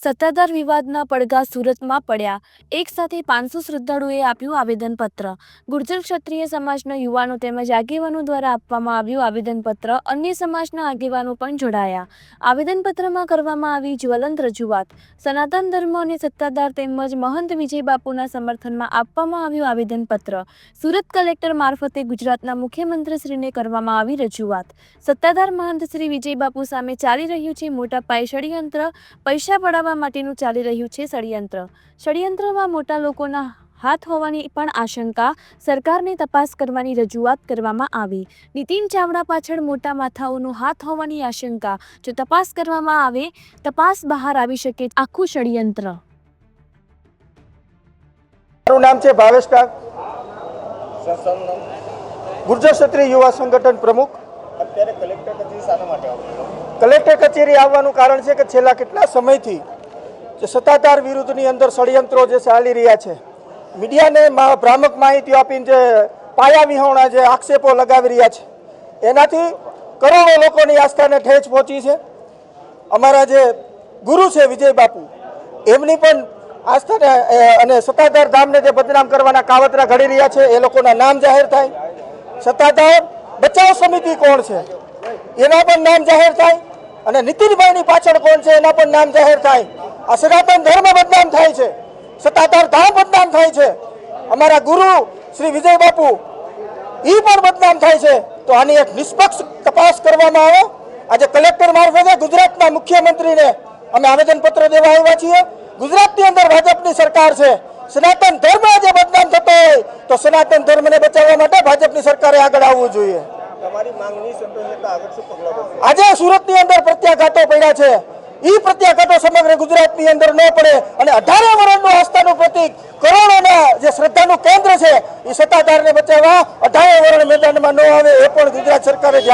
સત્તાધાર વિવાદના પડઘા સુરતમાં પડ્યા. એક સાથે 500 શ્રદ્ધાળુઓએ આપ્યું આવેદનપત્ર. ગુર્જર ક્ષત્રિય સમાજના યુવાનો તેમજ આગેવાનો દ્વારા આપવામાં આવ્યું આવેદનપત્ર. અન્ય સમાજના આગેવાનો પણ જોડાયા. આવેદનપત્રમાં કરવામાં આવી જ્વલંત રજૂઆત. સનાતન ધર્મ અને સત્તાધાર તેમજ મહંત વિજય બાપુના સમર્થનમાં આપવામાં આવ્યું આવેદનપત્ર. સુરત કલેક્ટર મારફતે ગુજરાતના મુખ્યમંત્રીશ્રીને કરવામાં આવી રજૂઆત. સત્તાધાર મહંત શ્રી વિજય બાપુ સામે ચાલી રહ્યું છે મોટા પાયે ષડયંત્ર. પૈસા પડાવવા માટેનું ચાલી રહ્યું છે ષડયંત્રમાં મોટા લોકોના હાથ હોવાની પણ આશંકા. સરકારને તપાસ કરવાની રજૂઆત કરવામાં આવી. નીતિન ચાવડા પાછળ મોટા માથાઓનો હાથ હોવાની આશંકા. જો તપાસ કરવામાં આવે તપાસ બહાર આવી શકે આખું ષડયંત્ર. મારું નામ છે ભાવેશ કાક, ગુર્જર ક્ષત્રિય યુવા સંગઠન પ્રમુખ. અત્યારે કલેક્ટર કચેરી આવવાનું કારણ છે કે છેલ્લા કેટલા સમયથી જે સત્તાધાર વિરુદ્ધની અંદર ષડયંત્રો જે ચાલી રહ્યા છે, મીડિયાને ભ્રામક માહિતીઓ આપીને જે પાયા વિહોણા જે આક્ષેપો લગાવી રહ્યા છે, એનાથી કરોડો લોકોની આસ્થાને ઠેસ પહોંચી છે. અમારા જે ગુરુ છે વિજય બાપુ, એમની પણ આસ્થાને અને સત્તાધાર ધામને જે બદનામ કરવાના કાવતરા ઘડી રહ્યા છે, એ લોકોના નામ જાહેર થાય. સત્તાધાર બચાવ સમિતિ કોણ છે એના પણ નામ જાહેર થાય, અને નીતિનભાઈની પાછળ કોણ છે એના પણ નામ જાહેર થાય. આ સનાતન ધર્મ બદનામ થાય છે, સત્તાધાર ધામ બદનામ થાય છે, અમારા ગુરુ શ્રી વિજય બાપુ એ પણ બદનામ થાય છે. તો આની એક નિષ્પક્ષ તપાસ કરવામાં આવે. આજે કલેક્ટર મારફતે ગુજરાતના મુખ્યમંત્રીને અમે આવેદનપત્ર દેવા આવ્યા છીએ. ગુજરાતની અંદર ભાજપની સરકાર છે. સનાતન ધર્મ આજે બદનામ થતો હોય તો સનાતન ધર્મને બચાવવા માટે ભાજપની સરકારે આગળ આવવું જોઈએ. આજે સુરતની અંદર પ્રત્યાઘાતો પડ્યા છે. એ પ્રત્યાઘાતો સમગ્ર ગુજરાતની અંદર ન પડે અને 18 વર્ષનું આસ્થાનું પ્રતિક, કરોડોના જે શ્રદ્ધાનું કેન્દ્ર છે, એ સત્તાધારને બચાવવા 18 વર્ષ મેદાનમાં ન આવે, એ પણ ગુજરાત સરકારે ધ્યાન